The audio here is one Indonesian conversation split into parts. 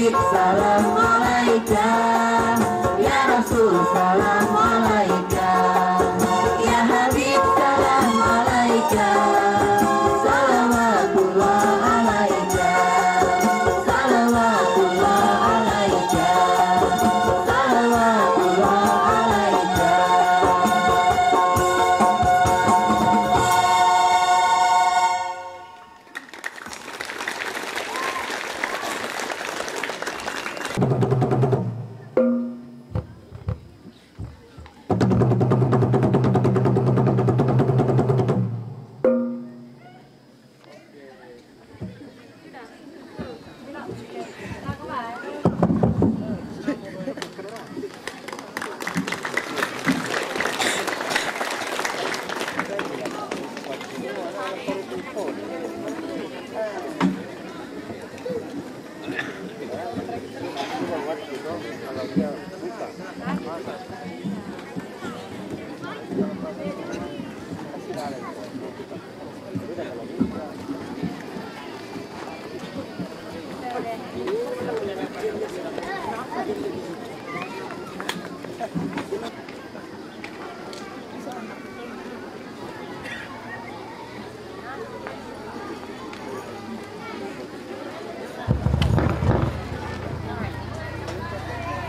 Habib salam alaika, ya Rasul salam alaika, ya Habib salam alaika, salawatullah alaika, salawatullah alaika, salawatullah alaika.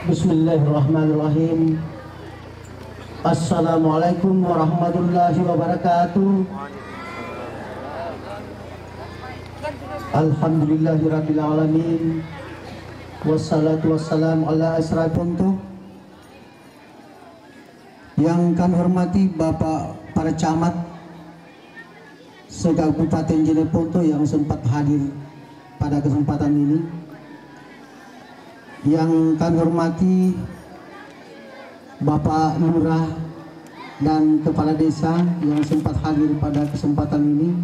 Bismillahirrahmanirrahim. Assalamualaikum warahmatullahi wabarakatuh. Alhamdulillahirabbil alamin. Wassalatu wassalamu ala asyrafil anbiya. Yang kami hormati Bapak para camat se-Kabupaten Jeneponto yang sempat hadir pada kesempatan ini. Yang kami hormati Bapak Lurah dan Kepala Desa yang sempat hadir pada kesempatan ini.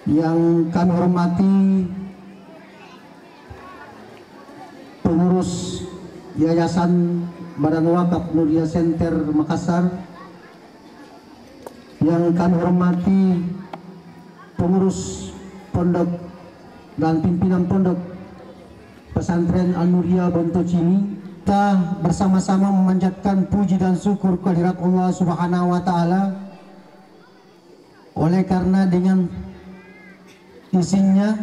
Yang kami hormati pengurus Yayasan Badan Wakaf Nuria Center Makassar. Yang kami hormati pengurus pondok dan pimpinan pondok Pesantren Al-Nuria Bontocini. Kita bersama-sama memanjatkan puji dan syukur kehadirat Allah Subhanahu wa taala. Oleh karena dengan izinnya,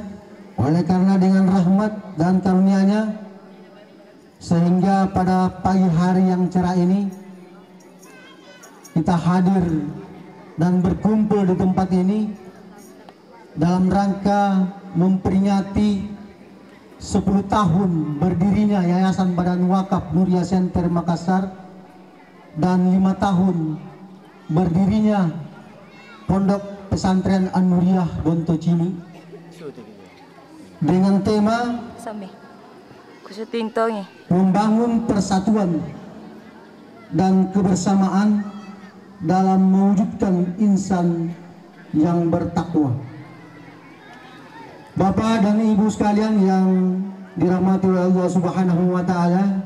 oleh karena dengan rahmat dan karunia-Nya, sehingga pada pagi hari yang cerah ini kita hadir dan berkumpul di tempat ini dalam rangka memperingati 10 tahun berdirinya Yayasan Badan Wakaf Nuria Center Makassar dan 5 tahun berdirinya Pondok Pesantren An-Nuriyah Bontocini dengan tema membangun persatuan dan kebersamaan dalam mewujudkan insan yang bertakwa. Bapak dan Ibu sekalian yang dirahmati oleh Allah Subhanahu wa taala,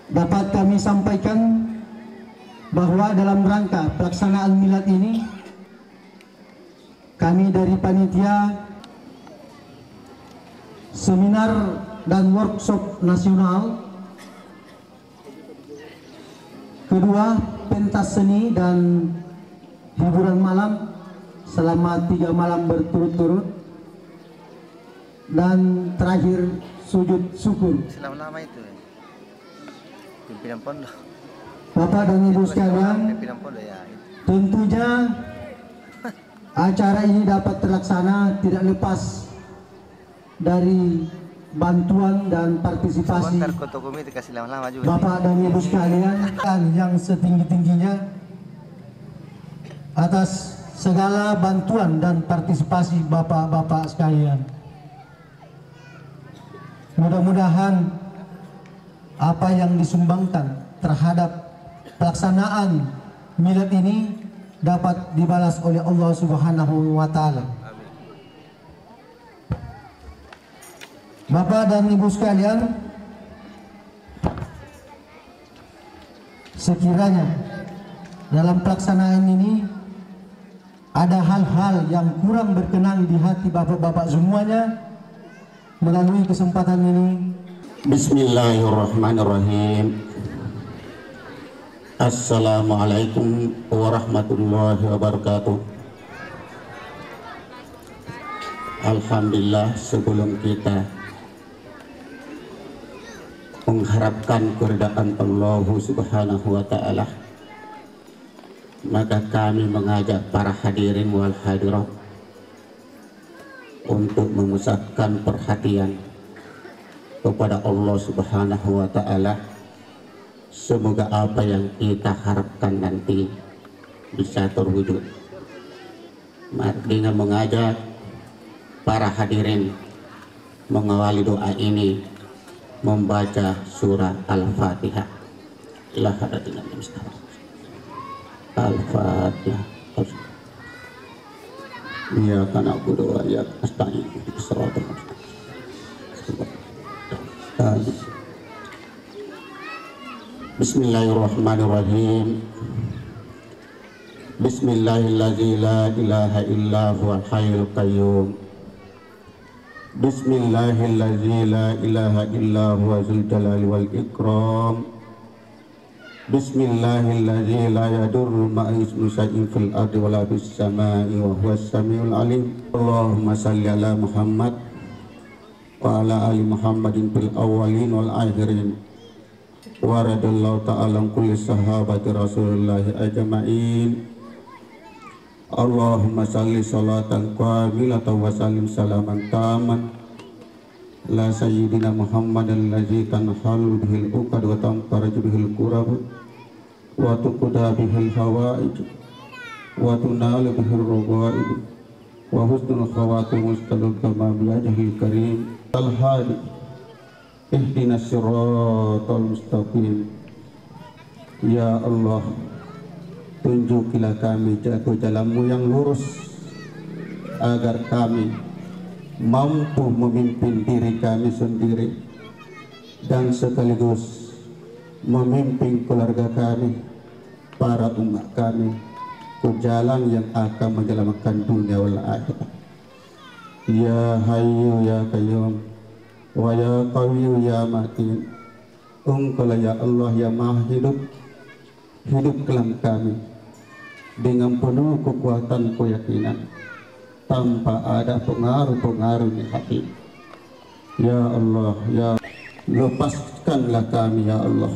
dapat kami sampaikan bahwa dalam rangka pelaksanaan milad ini, kami dari panitia seminar dan workshop nasional, kedua pentas seni dan hiburan malam selama 3 malam berturut-turut, dan terakhir sujud syukur. Selama lama itu pimpinan pondok. Bapak dan Ibu sekalian, tentunya acara ini dapat terlaksana tidak lepas dari bantuan dan partisipasi Bapak dan Ibu sekalian yang setinggi-tingginya atas segala bantuan dan partisipasi bapak-bapak sekalian. Mudah-mudahan apa yang disumbangkan terhadap pelaksanaan milad ini dapat dibalas oleh Allah Subhanahu wa taala. Bapak dan Ibu sekalian, sekiranya dalam pelaksanaan ini ada hal-hal yang kurang berkenan di hati bapak-bapak semuanya, melalui kesempatan ini. Bismillahirrahmanirrahim. Assalamualaikum warahmatullahi wabarakatuh. Alhamdulillah, sebelum kita mengharapkan keridaan Allah Subhanahu wa ta'ala, maka kami mengajak para hadirin wal hadirat untuk memusatkan perhatian kepada Allah Subhanahu wa ta'ala. Semoga apa yang kita harapkan nanti bisa terwujud. Mari dengan mengajak para hadirin mengawali doa ini membaca surah Al-Fatihah. Al-Fatihah. Iyyaka na'budu wa iyyaka nasta'in. Shiratal mustaqim. Bismillahirrahmanirrahim. Bismillahilladzi la ilaha illa huwal hayyul qayyum. Bismillahilladzi la ilaha illa huwa dzul jalali wal ikram. Bismillahilladzi la yadurru ma'a ismihi syai'un fil ardi wala fis samai wa huwas samiul alim. Allahumma shalli ala Muhammad wa ala ali Muhammadin fil awwalin wal akhirin. Wa radallahu ta'ala kulli sahabati Rasulillah ajma'in. Allahumma salli salatan kamilatan wa sallim salaman taman la sayyidina Muhammadan allazi tanhalu bihil uqad wa tamfaraju bihil kurab wa tuqda bihil hawaij wa tunalu bihil rugaib wa husnul khawatim mustaqil kama biyadihil karim al-hadi ihdinas siratal mustaqim. Ya Allah, tunjukilah kami jalan-Mu yang lurus agar kami mampu memimpin diri kami sendiri dan sekaligus memimpin keluarga kami, para umat kami ke jalan yang akan menyelamatkan dunia wal akhirat. Ya Hayyu ya Qayyum wa ya Qawiyyu ya Matin. Engkaulah ya Allah yang Maha hidup, hidupkanlah kami dengan penuh kekuatan keyakinan tanpa ada pengaruh-pengaruh di hati. Ya Allah, ya lepaskanlah kami ya Allah,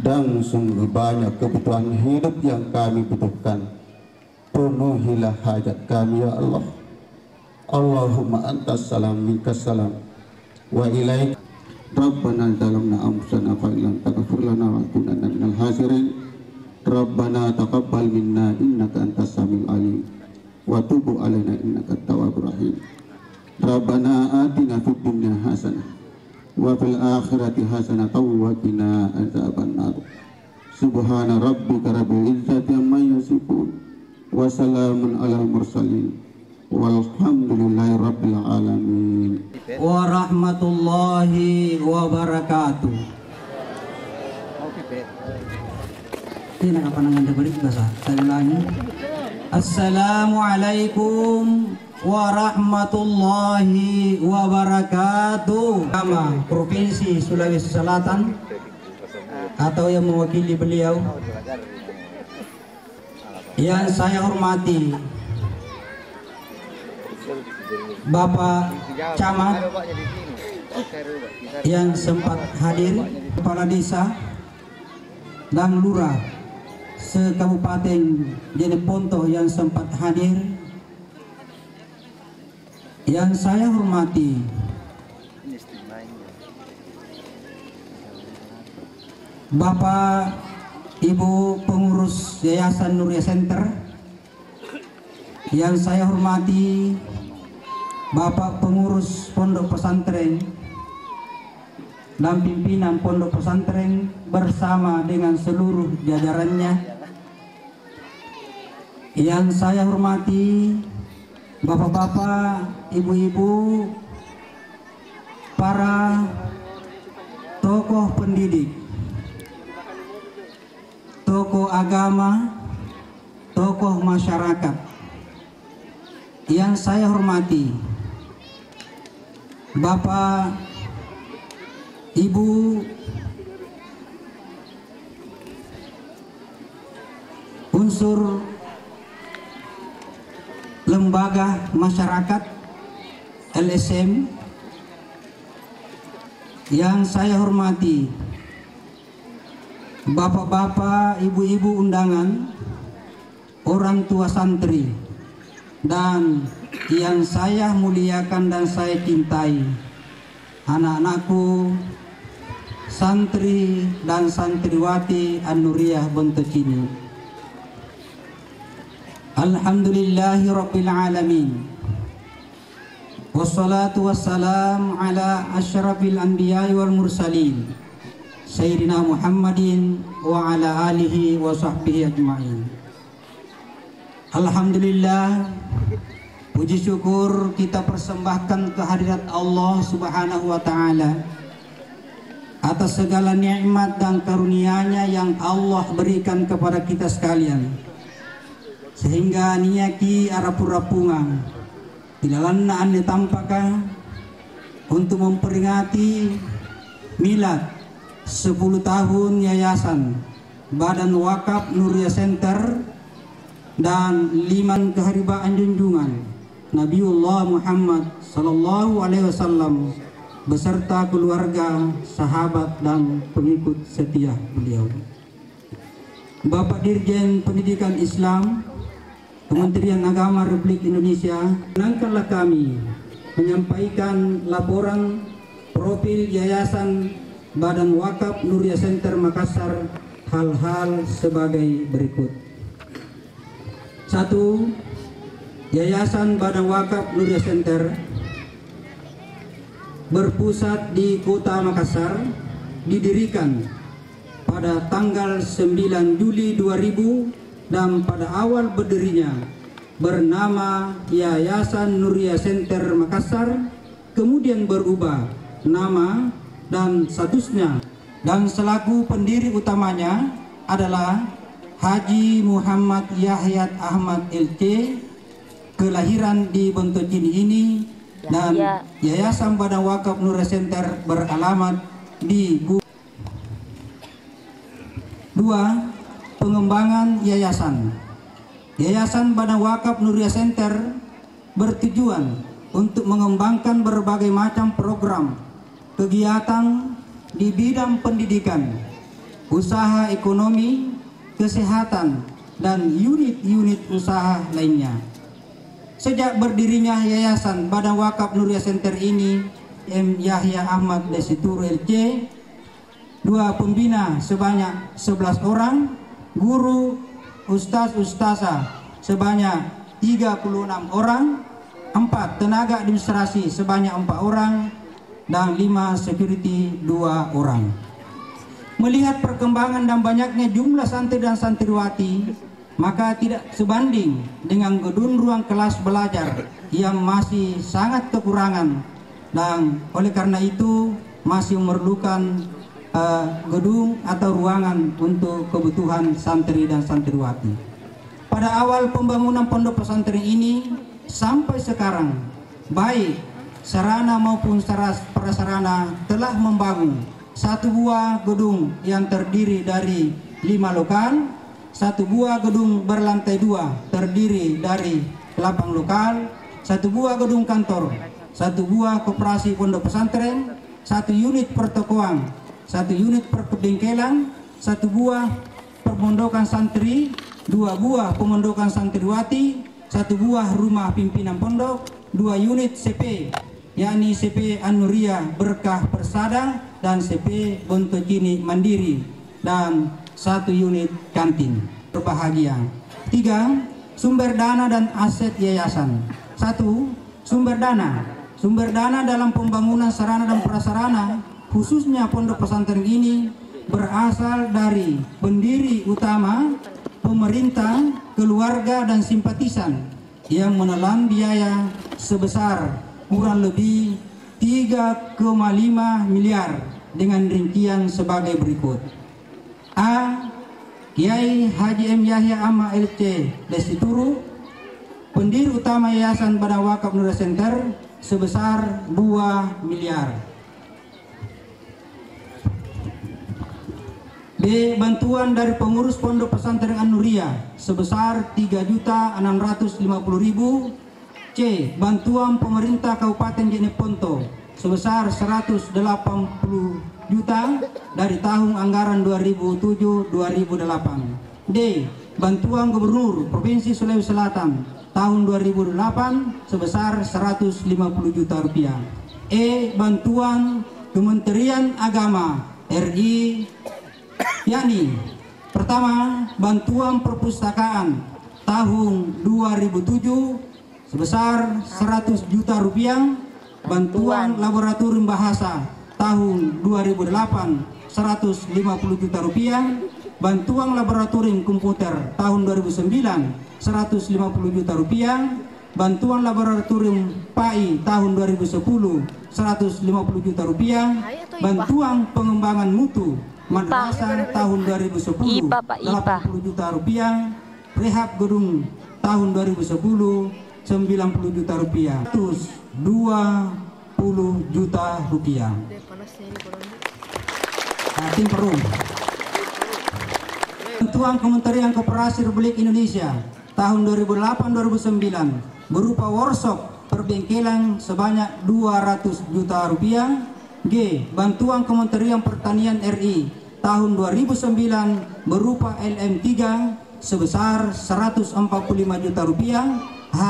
dan sungguh banyak kebutuhan hidup yang kami butuhkan. Penuhilah hajat kami ya Allah. Allahumma antas salam minkas salam wa ilaik. Rabbana zalamna anfusana fa illam taghfir lana wa kunanna minal khasirin. Rabbana taqabbal minna innaka antas samiul alim wa tub alaina innaka tawwabur rahim. Rabbana atina fid dunya hasanah wa fil akhirati hasanah wa qina adzabannar. Subhana rabbika rabbil izzati amma yasifun wa salamun alal mursalin walhamdulillahi rabbil alamin. Warahmatullahi wabarakatuh. Ini apa nangan diberi bahasa? Saya ulangi. Assalamualaikum warahmatullahi wabarakatuh. Nama Provinsi Sulawesi Selatan atau yang mewakili beliau yang saya hormati Bapak Camat yang sempat hadir, Kepala Desa dan Lurah se-Kabupaten Jeneponto yang sempat hadir, yang saya hormati Bapak Ibu pengurus Yayasan Nuria Center, yang saya hormati Bapak pengurus Pondok Pesantren dan pimpinan Pondok Pesantren bersama dengan seluruh jajarannya, yang saya hormati bapak-bapak, ibu-ibu, para tokoh pendidik, tokoh agama, tokoh masyarakat, yang saya hormati Bapak, Ibu, unsur lembaga masyarakat LSM yang saya hormati, bapak-bapak, ibu-ibu undangan, orang tua santri, dan yang saya muliakan dan saya cintai, anak-anakku, santri dan santriwati An-Nuriyah Bontocini. Alhamdulillahi Rabbil Alamin. Wassalatu wassalam ala asyrafil anbiya'i wal mursalin Sayyidina Muhammadin wa ala alihi wa sahbihi ajma'in. Alhamdulillah, puji syukur kita persembahkan kehadirat Allah Subhanahu wa ta'ala atas segala nikmat dan karunia-Nya yang Allah berikan kepada kita sekalian, sehingga niyaki arapurapungang tilalanna ane tampakah untuk memperingati milad 10 tahun Yayasan Badan Wakaf Nuriyah Center dan 5 keharibaan junjungan Nabiullah Muhammad sallallahu alaihi wasallam beserta keluarga, sahabat dan pengikut setia beliau. Bapak Dirjen Pendidikan Islam Kementerian Agama Republik Indonesia, menangkanlah kami menyampaikan laporan profil Yayasan Badan Wakaf Nuriyah Center Makassar hal-hal sebagai berikut. 1. Yayasan Badan Wakaf Nuriyah Center berpusat di Kota Makassar, didirikan pada tanggal 9 Juli 2000 dan pada awal berdirinya bernama Yayasan Nuriyah Center Makassar, kemudian berubah nama dan statusnya, dan selaku pendiri utamanya adalah Haji Muhammad Yahya Ahmad LC, kelahiran di Bontocini ini, dan Yayasan Badan Wakaf Nuriyah Center beralamat di 2. Pengembangan yayasan. Yayasan Badan Wakaf Nuriyah Center bertujuan untuk mengembangkan berbagai macam program kegiatan di bidang pendidikan, usaha ekonomi, kesehatan, dan unit-unit usaha lainnya. Sejak berdirinya Yayasan Badan Wakaf Nuriyah Center ini, M. Yahya Ahmad Desitur LC, 2 pembina sebanyak 11 orang, guru ustaz-ustazah sebanyak 36 orang, 4 tenaga administrasi sebanyak 4 orang, dan 5 security 2 orang. Melihat perkembangan dan banyaknya jumlah santri dan santriwati, maka tidak sebanding dengan gedung ruang kelas belajar yang masih sangat kekurangan, dan oleh karena itu masih memerlukan gedung atau ruangan untuk kebutuhan santri dan santriwati. Pada awal pembangunan pondok pesantren ini sampai sekarang, baik sarana maupun prasarana telah membangun 1 buah gedung yang terdiri dari 5 lokal, 1 buah gedung berlantai 2 terdiri dari 8 lokal, 1 buah gedung kantor, 1 buah koperasi pondok pesantren, 1 unit pertokoan, 1 unit perbengkelan, 1 buah pemondokan santri, 2 buah pemondokan santriwati, 1 buah rumah pimpinan pondok, 2 unit CP, yakni CP An-Nuriyah Berkah Persada dan CP Bontocini Mandiri, dan 1 unit kantin berbahagia. 3. Sumber dana dan aset yayasan. 1. Sumber dana. Sumber dana dalam pembangunan sarana dan prasarana khususnya pondok pesantren ini berasal dari pendiri utama, pemerintah, keluarga, dan simpatisan yang menelan biaya sebesar kurang lebih 3,5 miliar dengan rincian sebagai berikut. A. Kiai Haji M. Yahya Ahmad LC Desituru, pendiri utama Yayasan Badan Wakaf Nuriyah Center, sebesar 2 miliar. B. Bantuan dari pengurus Pondok Pesantren An-Nuriyah sebesar 3.650.000. C. Bantuan pemerintah Kabupaten Jeneponto sebesar 180 juta dari tahun anggaran 2007-2008. D. Bantuan Gubernur Provinsi Sulawesi Selatan tahun 2008 sebesar 150 juta rupiah. E. Bantuan Kementerian Agama RI, yakni pertama, bantuan perpustakaan tahun 2007 sebesar 100 juta rupiah, bantuan laboratorium bahasa tahun 2008 150 juta rupiah, bantuan laboratorium komputer tahun 2009 150 juta rupiah, bantuan laboratorium PAI tahun 2010 150 juta rupiah, bantuan pengembangan mutu madrasah tahun 2010 80 juta rupiah, rehab gedung tahun 2010 90 juta rupiah, 120 juta rupiah. Tim Perum. Bantuan Kementerian Koperasi Republik Indonesia tahun 2008-2009 berupa workshop perbengkelan sebanyak 200 juta rupiah. G. Bantuan Kementerian Pertanian RI tahun 2009 berupa LM3 sebesar 145 juta rupiah. H.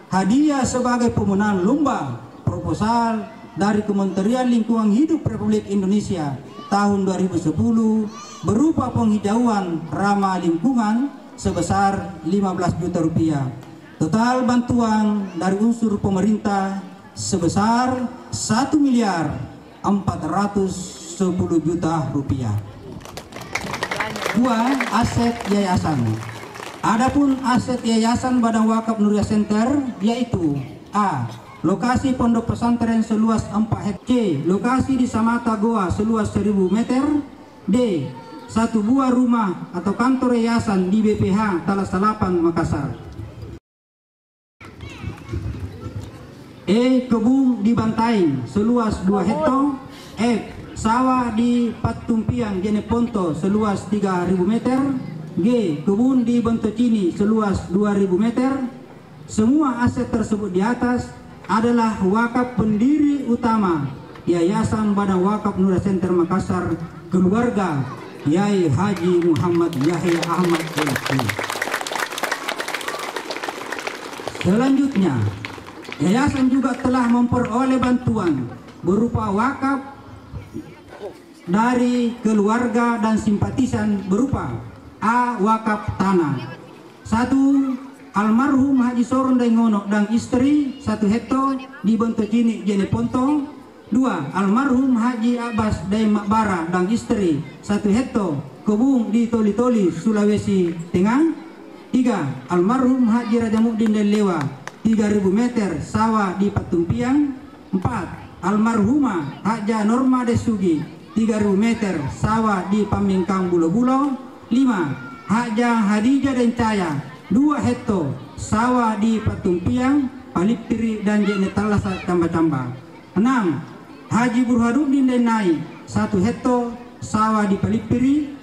Hadiah sebagai pemenang lomba proposal dari Kementerian Lingkungan Hidup Republik Indonesia tahun 2010 berupa penghijauan ramah lingkungan sebesar 15 juta rupiah. Total bantuan dari unsur pemerintah sebesar 1 miliar 410 juta rupiah. 2. Aset yayasan. Adapun aset yayasan Badan Wakaf Nuriyah Center yaitu: A. Lokasi pondok pesantren seluas 4 hektar. C. Lokasi di Samata Goa seluas 1000 meter. D. 1 buah rumah atau kantor yayasan di BPH Talasalapan, Makassar. E. Kebun di Bantaing seluas 2 hektar. F. Sawah di Patumpiang Jeneponto seluas 3000 meter. G. Kebun di Bentocini seluas 2000 meter. Semua aset tersebut di atas adalah wakaf pendiri utama Yayasan Badan Wakaf Nuriyah Center Makassar, keluarga Yai Haji Muhammad Yahya Ahmad LC. Selanjutnya, yayasan juga telah memperoleh bantuan berupa wakaf dari keluarga dan simpatisan berupa: A. Wakaf tanah 1. Almarhum Haji Soron Dengono dan istri 1 hektar di Bentocini Jeneponto. 2. Almarhum Haji Abbas Dai Makbara dan istri 1 hektar kebun di Toli-Toli, Sulawesi Tengah. 3. Almarhum Haji Raja Muddin Lewa 3000 meter sawah di Patumpiang. 4. Almarhumah Haja Norma Desugi 3000 meter sawah di Pamingkang Bulo-Bulo. 5. Haja Hadijah Dencaya 2 hektar sawah di Patumpiang, Palipiri dan Jenetalasa Camba-Camba. 6. Haji Burhanuddin Denai 1 hektar sawah di Palipiri.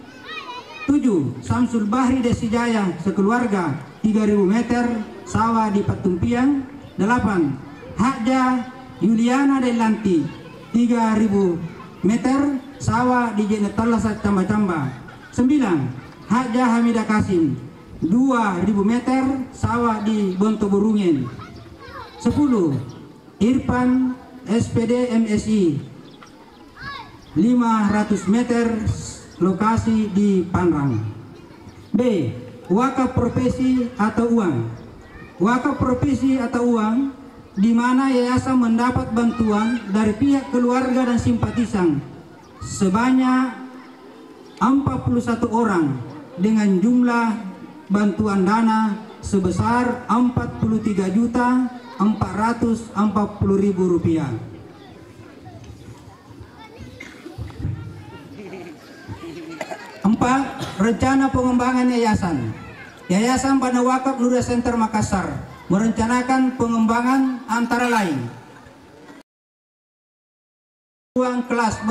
7. Samsul Bahri Desijaya sekeluarga 3000 meter sawah di Patumpiang. 8. Haja Yuliana Delanti 3000 meter sawah di Jenetalasa Camba-Camba. 9. Haja Hamidah Kasim 2000 meter sawah di Bontoburungen. 10. Irfan SPD MSI 500 meter lokasi di Panrang. B. Wakaf profesi atau uang. Wakaf profesi atau uang di mana yayasan mendapat bantuan dari pihak keluarga dan simpatisan sebanyak 41 orang dengan jumlah bantuan dana sebesar Rp43.440.000. 4. Rencana pengembangan yayasan. Yayasan Badan Wakaf Nuriyah Center Makassar merencanakan pengembangan antara lain: ruang kelas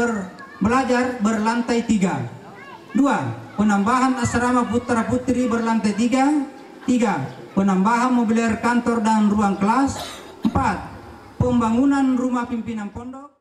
belajar berlantai 3. 2. Penambahan asrama putra putri berlantai 3. 3. Penambahan mobiliar kantor dan ruang kelas. 4. Pembangunan rumah pimpinan pondok.